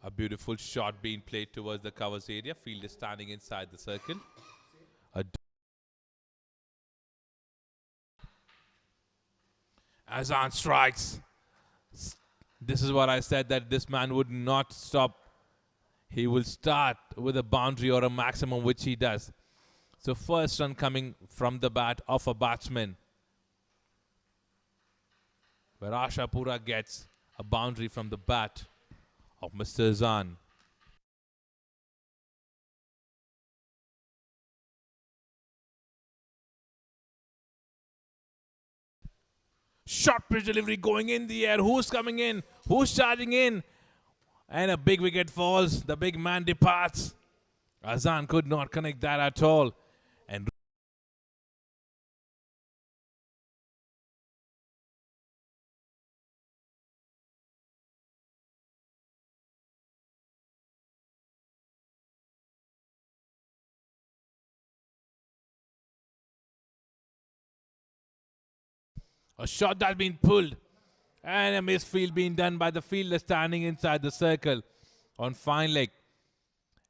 A beautiful shot being played towards the covers area. Field is standing inside the circle. Azan strikes. This is what I said, that this man would not stop. He will start with a boundary or a maximum, which he does. So first run coming from the bat of a batsman, where AASHAPURA gets a boundary from the bat of Mr. Azan. Short pitch delivery going in the air. Who's coming in? Who's charging in? And a big wicket falls. The big man departs. Azan could not connect that at all. And a shot that's been pulled. And a misfield being done by the fielder standing inside the circle on fine leg.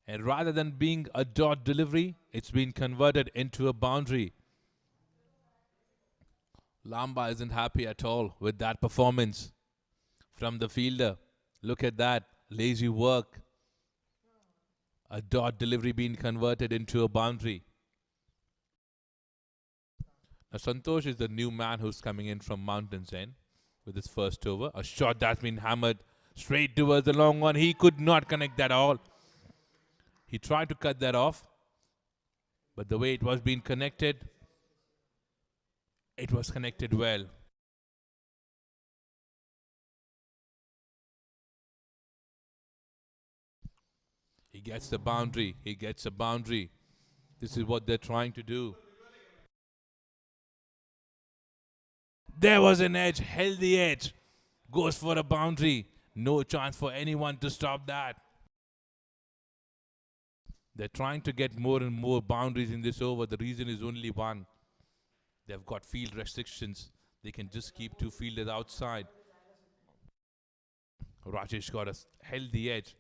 And rather than being a dot delivery, it's been converted into a boundary. Lamba isn't happy at all with that performance from the fielder. Look at that. Lazy work. A dot delivery being converted into a boundary. Now Santosh is the new man who's coming in from Mountains End with his first over. A shot that's been hammered straight towards the long one. He could not connect that all. He tried to cut that off, but the way it was being connected, it was connected well. He gets the boundary. He gets a boundary. This is what they're trying to do. There was an edge, held the edge. Goes for a boundary. No chance for anyone to stop that. They're trying to get more and more boundaries in this over. The reason is only one. They've got field restrictions. They can just keep two fielders outside. Rajesh got us, held the edge.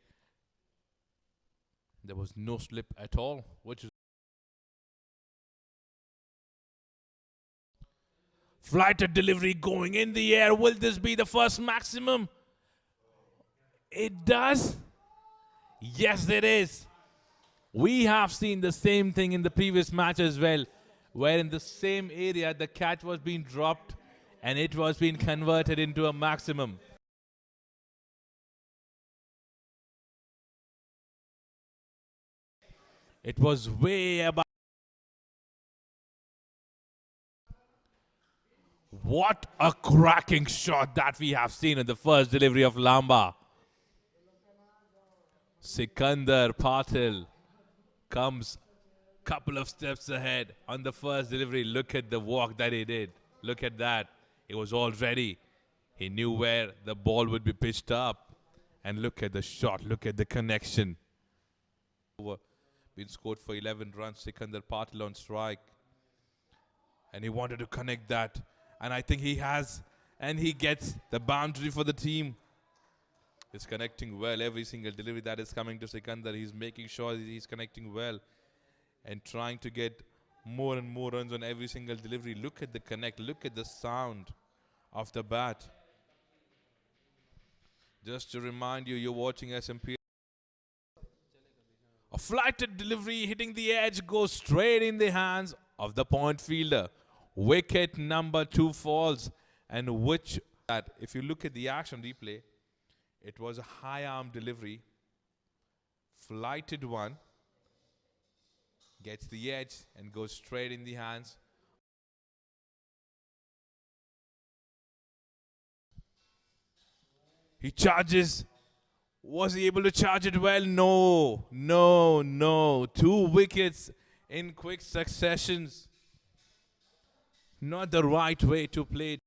There was no slip at all, which is flighted delivery going in the air. Will this be the first maximum? It does. Yes, it is. We have seen the same thing in the previous match as well, where in the same area the catch was being dropped and it was being converted into a maximum. It was way above. What a cracking shot that we have seen in the first delivery of Lamba. Sikandar Patil comes couple of steps ahead on the first delivery. Look at the walk that he did. Look at that. He was all ready. He knew where the ball would be pitched up. And look at the shot. Look at the connection. Been scored for 11 runs. Sikandar Patil on strike. And he wanted to connect that. And I think he has. And he gets the boundary for the team. He's connecting well. Every single delivery that is coming to Sikandar, he's making sure he's connecting well and trying to get more and more runs on every single delivery. Look at the connect. Look at the sound of the bat. Just to remind you, you're watching SMPL. A flighted delivery hitting the edge goes straight in the hands of the point fielder. Wicket number 2 falls. And which, that if you look at the action replay, it was a high arm delivery. Flighted one. Gets the edge and goes straight in the hands. He charges. Was he able to charge it well? No, no, no. 2 wickets in quick successions. Not the right way to play.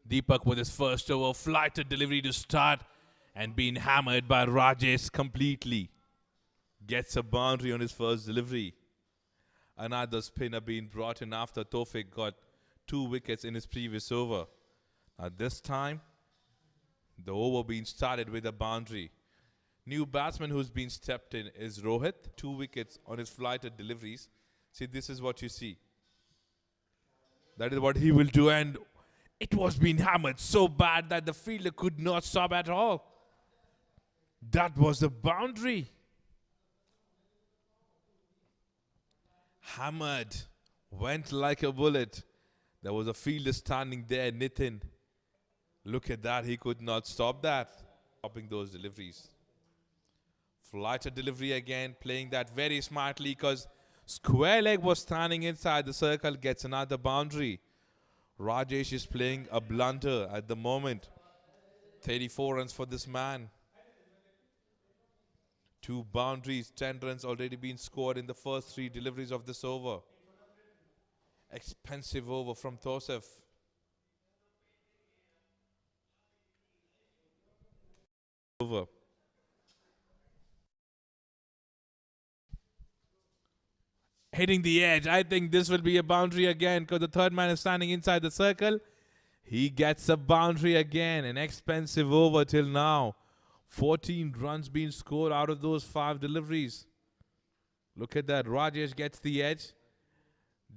Deepak with his first over, flighted delivery to start and being hammered by Rajesh completely. Gets a boundary on his first delivery. Another spinner being brought in after Tofik got 2 wickets in his previous over. At this time, the over being started with a boundary. New batsman who's been stepped in is Rohit. 2 wickets on his flighted deliveries. See, this is what you see. That is what he will do, and it was being hammered so bad that the fielder could not stop at all. That was the boundary. Hammered. Went like a bullet. There was a fielder standing there, Nitin. Look at that. He could not stop that. Stopping those deliveries. Flighted delivery again. Playing that very smartly because square leg was standing inside the circle. Gets another boundary. Rajesh is playing a blunder at the moment. 34 runs for this man. 2 boundaries, 10 runs already been scored in the first 3 deliveries of this over. Expensive over from Tosef. Over. Hitting the edge. I think this will be a boundary again because the third man is standing inside the circle. He gets a boundary again. An expensive over till now. 14 runs being scored out of those 5 deliveries. Look at that. Rajesh gets the edge.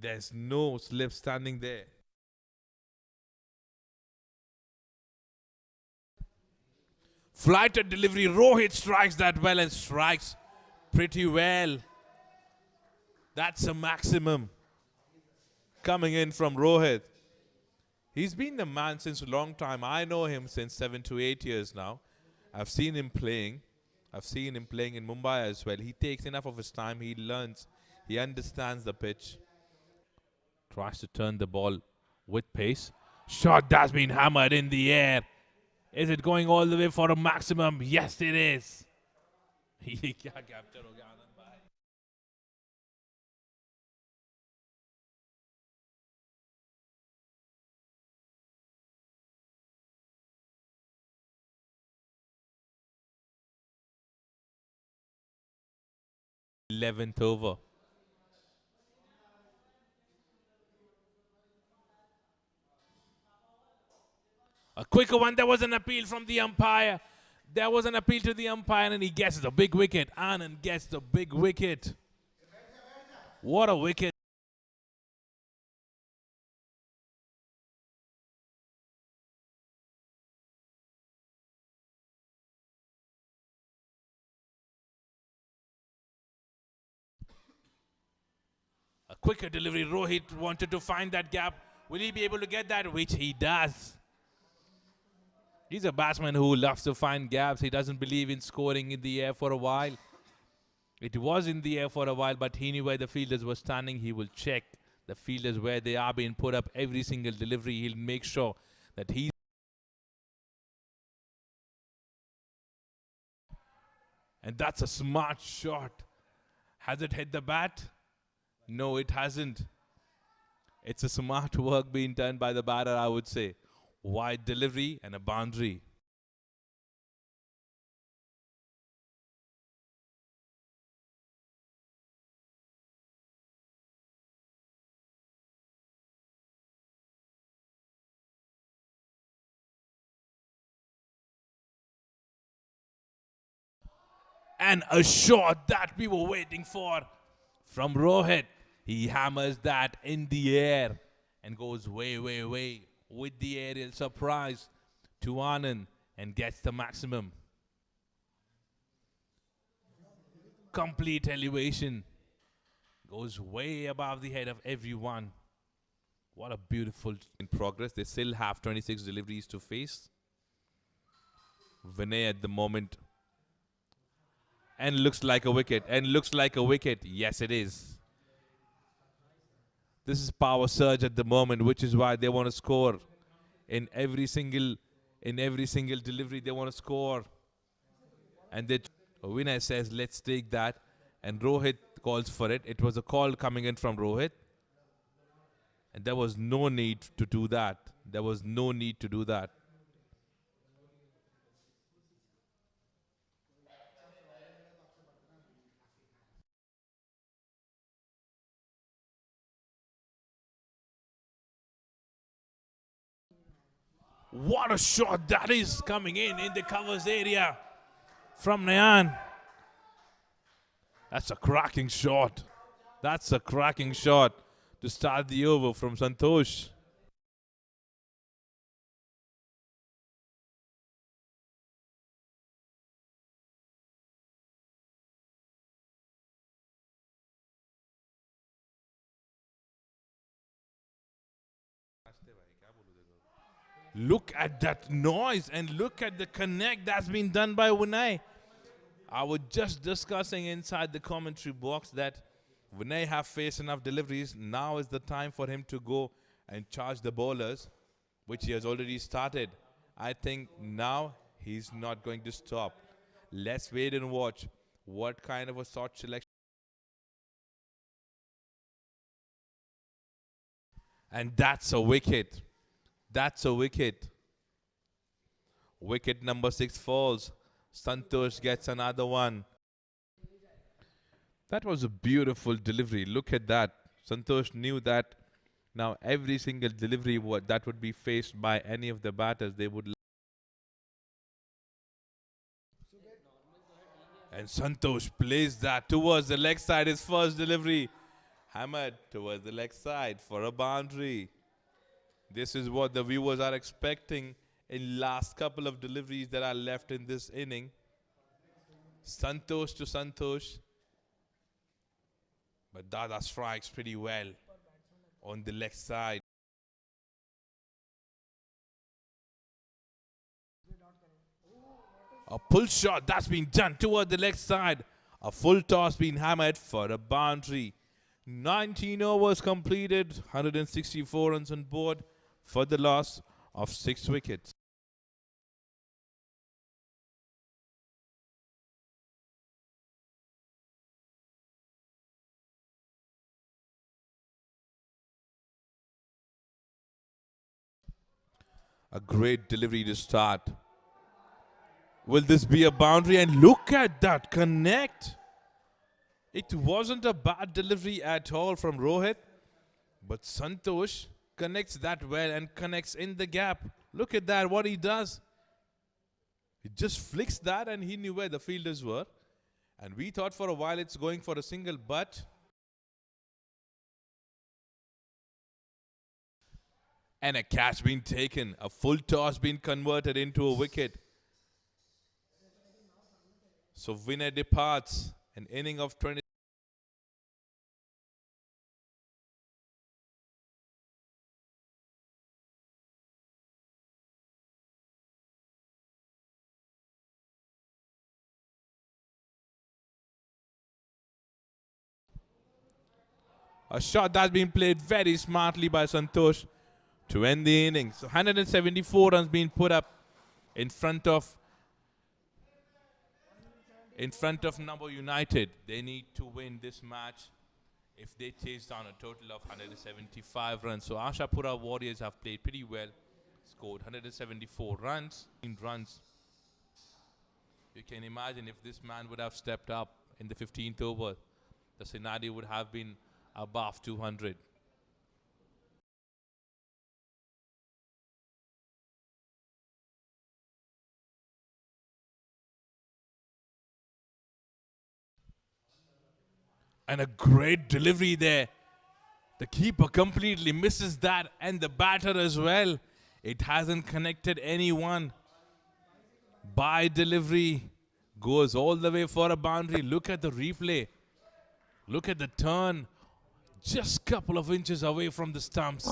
There's no slip standing there. Flighted delivery. Rohit strikes that well and strikes pretty well. That's a maximum coming in from Rohit. He's been the man since a long time. I know him since 7 to 8 years now. I've seen him playing. I've seen him playing in Mumbai as well. He takes enough of his time. He learns. He understands the pitch. Tries to turn the ball with pace. Shot that's been hammered in the air. Is it going all the way for a maximum? Yes, it is. 11th over. A quicker one. There was an appeal from the umpire. There was an appeal to the umpire and he gets the big wicket. Anand gets the big wicket. What a wicket. A quicker delivery. Rohit wanted to find that gap. Will he be able to get that? Which he does. He's a batsman who loves to find gaps. He doesn't believe in scoring in the air for a while. It was in the air for a while, but he knew where the fielders were standing. He will check the fielders where they are being put up every single delivery. He'll make sure that he's... And that's a smart shot. Has it hit the bat? No, it hasn't. It's a smart work being done by the batter, I would say. Wide delivery and a boundary. And a shot that we were waiting for from Rohit. He hammers that in the air and goes way, way, way with the aerial surprise to Anand and gets the maximum. Complete elevation. Goes way above the head of everyone. What a beautiful in progress. They still have 26 deliveries to face. Vinay at the moment. And looks like a wicket. And looks like a wicket. Yes, it is. This is power surge at the moment, which is why they want to score. In every single delivery, they want to score. And Vinay says, let's take that. And Rohit calls for it. It was a call coming in from Rohit. And there was no need to do that. There was no need to do that. What a shot that is coming in the covers area from Nayan. That's a cracking shot. That's a cracking shot to start the over from Santosh. Look at that noise and look at the connect that's been done by Vinay. I was just discussing inside the commentary box that Vinay have faced enough deliveries. Now is the time for him to go and charge the bowlers, which he has already started. I think now he's not going to stop. Let's wait and watch what kind of a shot selection. And that's a wicket. That's a wicket. Wicket number 6 falls. Santosh gets another one. That was a beautiful delivery. Look at that. Santosh knew that now every single delivery that would be faced by any of the batters, they would. And Santosh plays that towards the leg side. His first delivery hammered towards the leg side for a boundary. This is what the viewers are expecting in last couple of deliveries that are left in this inning. Santosh to Santosh. But Dada strikes pretty well on the leg side. A pull shot that's been done toward the leg side. A full toss being hammered for a boundary. 19 overs completed, 164 runs on board for the loss of 6 wickets. A great delivery to start. Will this be a boundary? And look at that connect. It wasn't a bad delivery at all from Rohit. But Santosh connects that well and connects in the gap. Look at that, what he does. He just flicks that and he knew where the fielders were. And we thought for a while it's going for a single, but and a catch being taken. A full toss being converted into a wicket. So Vinay departs an inning of 20. A shot that's been played very smartly by Santosh to end the innings. So 174 runs being put up in front of NAMO United. They need to win this match if they chase down a total of 175 runs. So AASHAPURA Warriors have played pretty well, scored 174 runs. You can imagine if this man would have stepped up in the 15th over, the scenario would have been above 200. And a great delivery there. The keeper completely misses that and the batter as well. It hasn't connected anyone. By delivery goes all the way for a boundary. Look at the replay. Look at the turn. Just a couple of inches away from the stumps.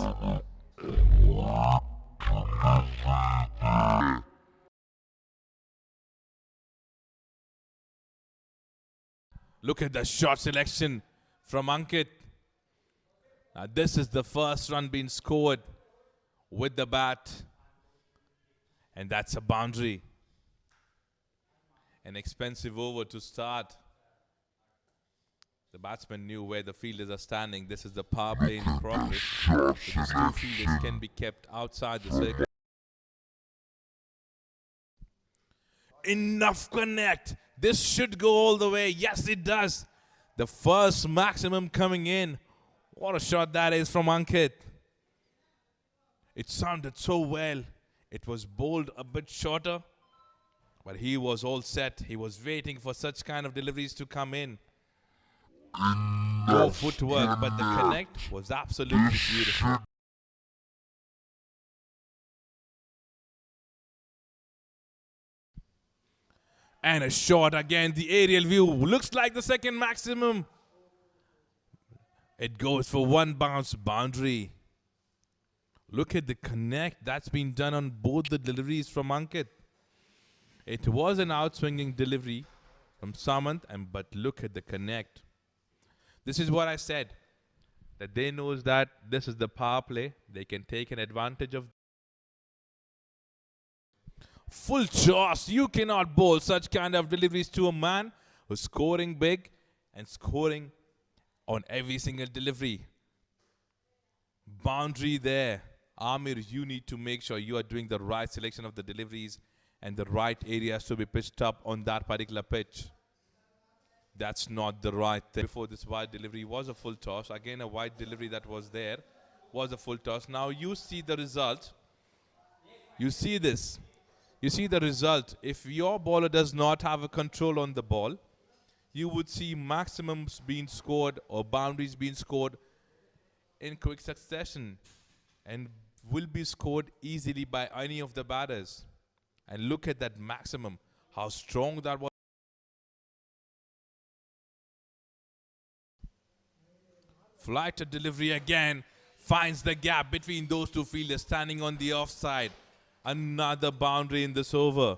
Look at the shot selection from Ankit. Now this is the first run being scored with the bat. And that's a boundary. An expensive over to start The batsman knew where the fielders are standing. This is the power play in progress. So these two fielders can be kept outside the circle. Enough connect. This should go all the way. Yes, it does. The first maximum coming in. What a shot that is from Ankit. It sounded so well. It was bowled a bit shorter, but he was all set. He was waiting for such kind of deliveries to come in. No footwork, but the connect was absolutely beautiful. And a shot again. The aerial view looks like the second maximum. It goes for one bounce boundary. Look at the connect that's been done on both the deliveries from Ankit. It was an outswinging delivery from Samant, but look at the connect. This is what I said, that they knows that this is the power play. They can take an advantage of. Full toss. You cannot bowl such kind of deliveries to a man who's scoring big and scoring on every single delivery. Boundary there. Amir, you need to make sure you are doing the right selection of the deliveries and the right areas to be pitched up on that particular pitch. That's not the right thing. Before this wide delivery was a full toss. Again, a wide delivery that was there was a full toss. Now you see the result. You see this. You see the result. If your bowler does not have a control on the ball, you would see maximums being scored or boundaries being scored in quick succession and will be scored easily by any of the batters. And look at that maximum, how strong that was. Flighted delivery again finds the gap between those two fielders standing on the offside. Another boundary in this over.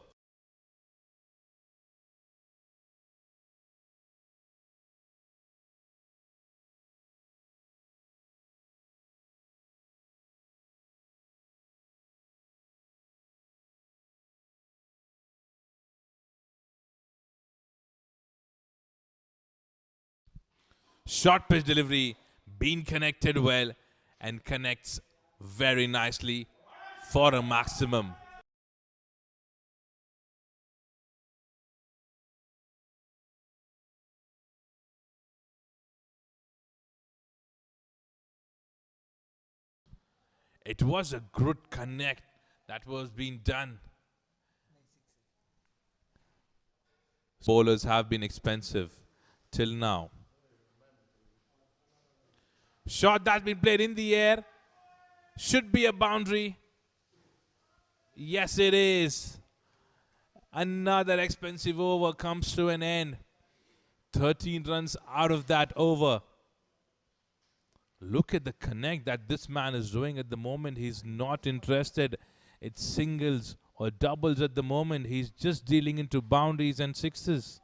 Short pitch delivery, being connected well and connects very nicely for a maximum. It was a good connect that was being done. Bowlers have been expensive till now. Shot that's been played in the air. Should be a boundary. Yes, it is. Another expensive over comes to an end. 13 runs out of that over. Look at the connect that this man is doing at the moment. He's not interested. It's singles or doubles at the moment. He's just dealing into boundaries and sixes.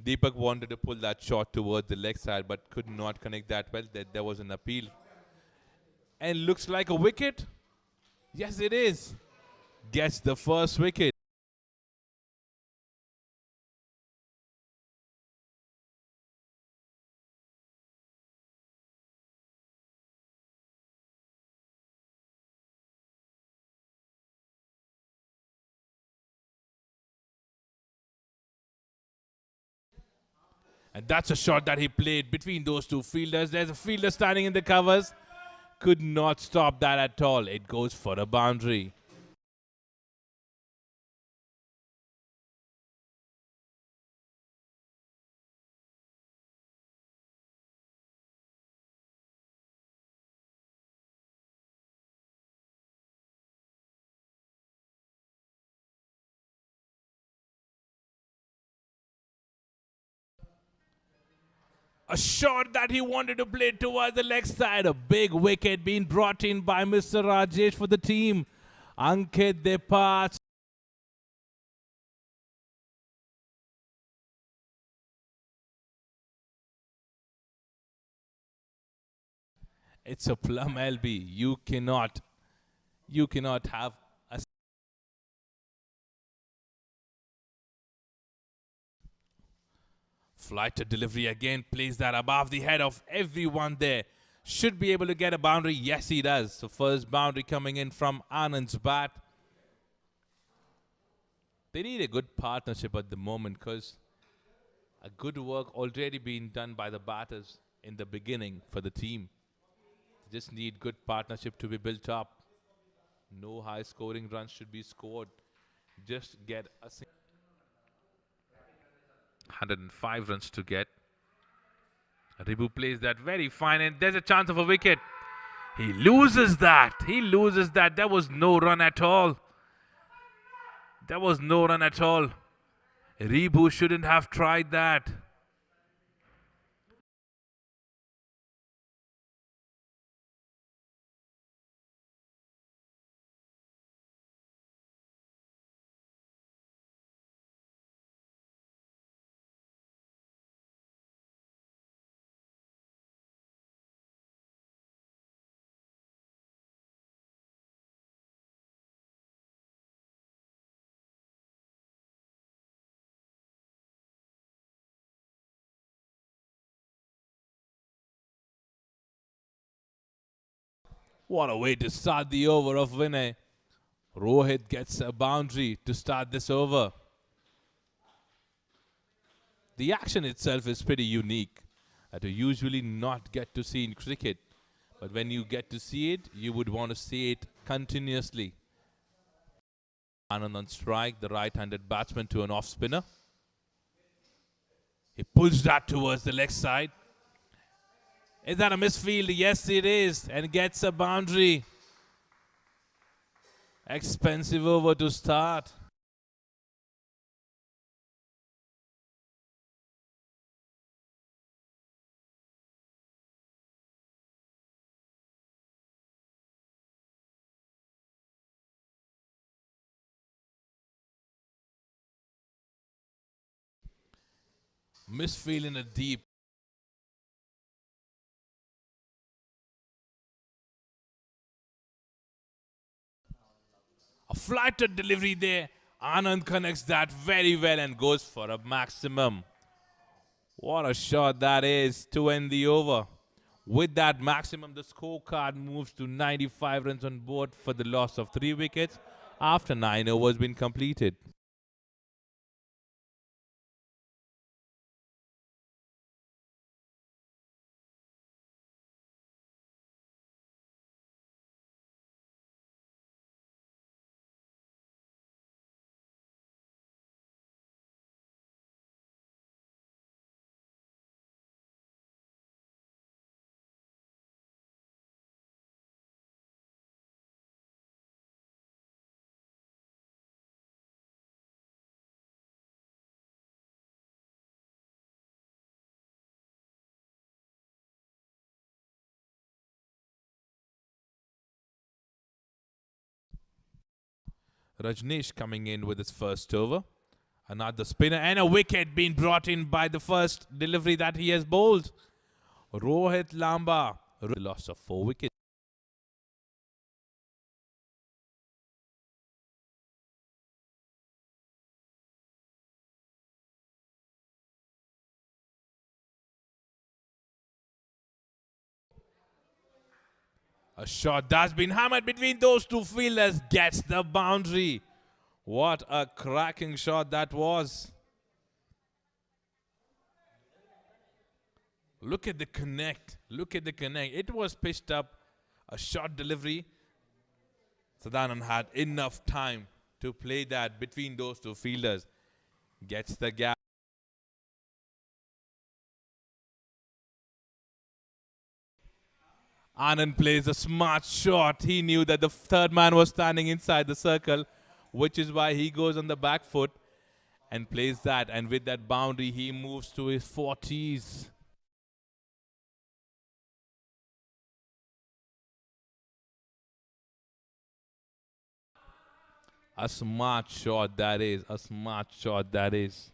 Deepak wanted to pull that shot towards the leg side but could not connect that well. There was an appeal. And looks like a wicket. Yes, it is. Gets the first wicket. And that's a shot that he played between those two fielders. There's a fielder standing in the covers. Could not stop that at all. It goes for a boundary. A shot that he wanted to play towards the leg side. A big wicket being brought in by Mr. Rajesh for the team. Ankit Depas. It's a plum LB. You cannot have Flighted delivery again, plays that above the head of everyone there. Should be able to get a boundary. Yes, he does. So first boundary coming in from Anand's bat. They need a good partnership at the moment because a good work already been done by the batters in the beginning for the team. They just need good partnership to be built up. No high scoring runs should be scored. Just get a 105 runs to get. Ribu plays that very fine and there's a chance of a wicket. He loses that. He loses that. There was no run at all. There was no run at all. Ribu shouldn't have tried that. What a way to start the over of Vinay. Rohit gets a boundary to start this over. The action itself is pretty unique that you usually not get to see in cricket. But when you get to see it, you would want to see it continuously. Anand on strike, the right-handed batsman to an off-spinner. He pulls that towards the leg side. Is that a misfield? Yes, it is. And gets a boundary. Expensive over to start. Misfield in a deep. A flighted delivery there. Anand connects that very well and goes for a maximum. What a shot that is to end the over. With that maximum, the scorecard moves to 95 runs on board for the loss of 3 wickets after 9 overs been completed. Rajneesh coming in with his first over. Another spinner and a wicket being brought in by the first delivery that he has bowled. Rohit Lamba, loss of 4 wickets. A shot that's been hammered between those two fielders gets the boundary. What a cracking shot that was. Look at the connect. Look at the connect. It was pitched up. A short delivery. Sadanand had enough time to play that between those two fielders. Gets the gap. Anand plays a smart shot. He knew that the third man was standing inside the circle, which is why he goes on the back foot and plays that. And with that boundary, he moves to his 40s. A smart shot that is. A smart shot that is.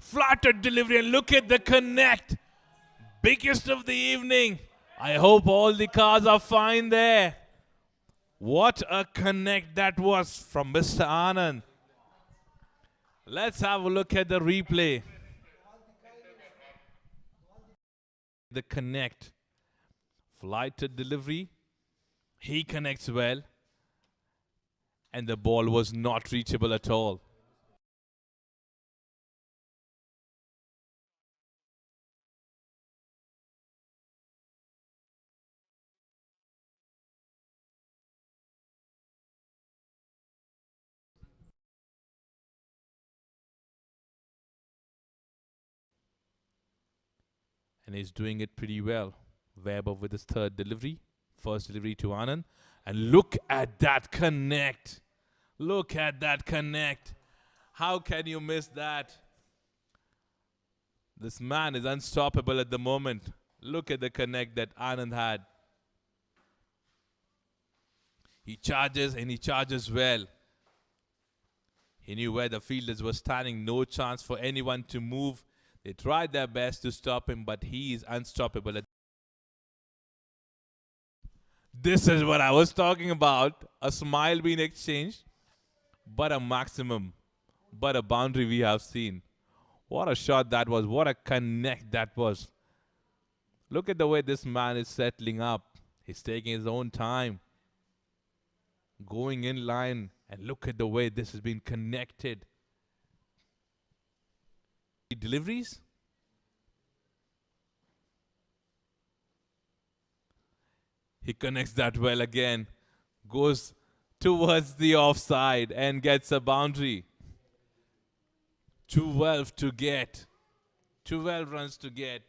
Flattered delivery and look at the connect. Biggest of the evening. I hope all the cars are fine there. What a connect that was from Mr. Anand. Let's have a look at the replay. The connect. Flight to delivery. He connects well. And the ball was not reachable at all. And he's doing it pretty well. Weber with his third delivery. First delivery to Anand. And look at that connect. Look at that connect. How can you miss that? This man is unstoppable at the moment. Look at the connect that Anand had. He charges and he charges well. He knew where the fielders were standing. No chance for anyone to move. They tried their best to stop him, but he is unstoppable. This is what I was talking about. A smile being exchanged, but a maximum, but a boundary we have seen. What a shot that was. What a connect that was. Look at the way this man is settling up. He's taking his own time. Going in line. And look at the way this has been connected. Deliveries. He connects that well again. Goes towards the offside and gets a boundary. 12 to get. 12 runs to get.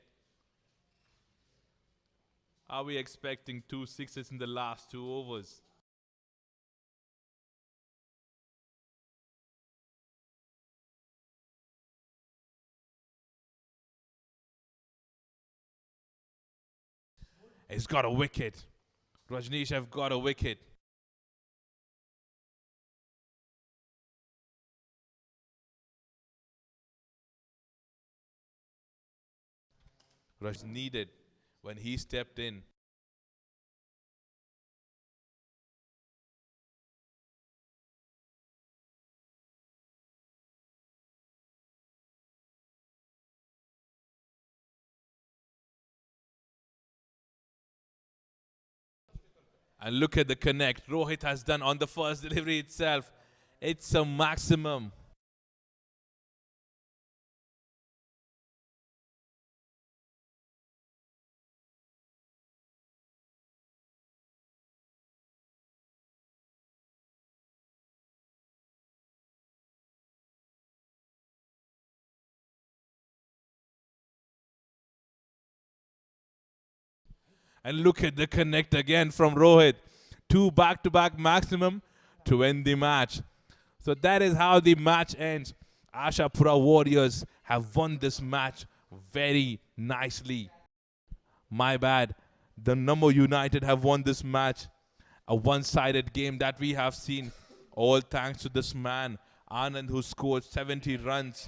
Are we expecting 2 sixes in the last 2 overs? He's got a wicket. Rajneesh have got a wicket. Raj needed when he stepped in. And look at the connect Rohit has done on the first delivery itself. It's a maximum. And look at the connect again from Rohit. 2 back-to-back maximum to end the match. So that is how the match ends. AASHAPURA Warriors have won this match very nicely. My bad. The NAMO United have won this match. A one-sided game that we have seen. All thanks to this man, Anand, who scored 70 runs.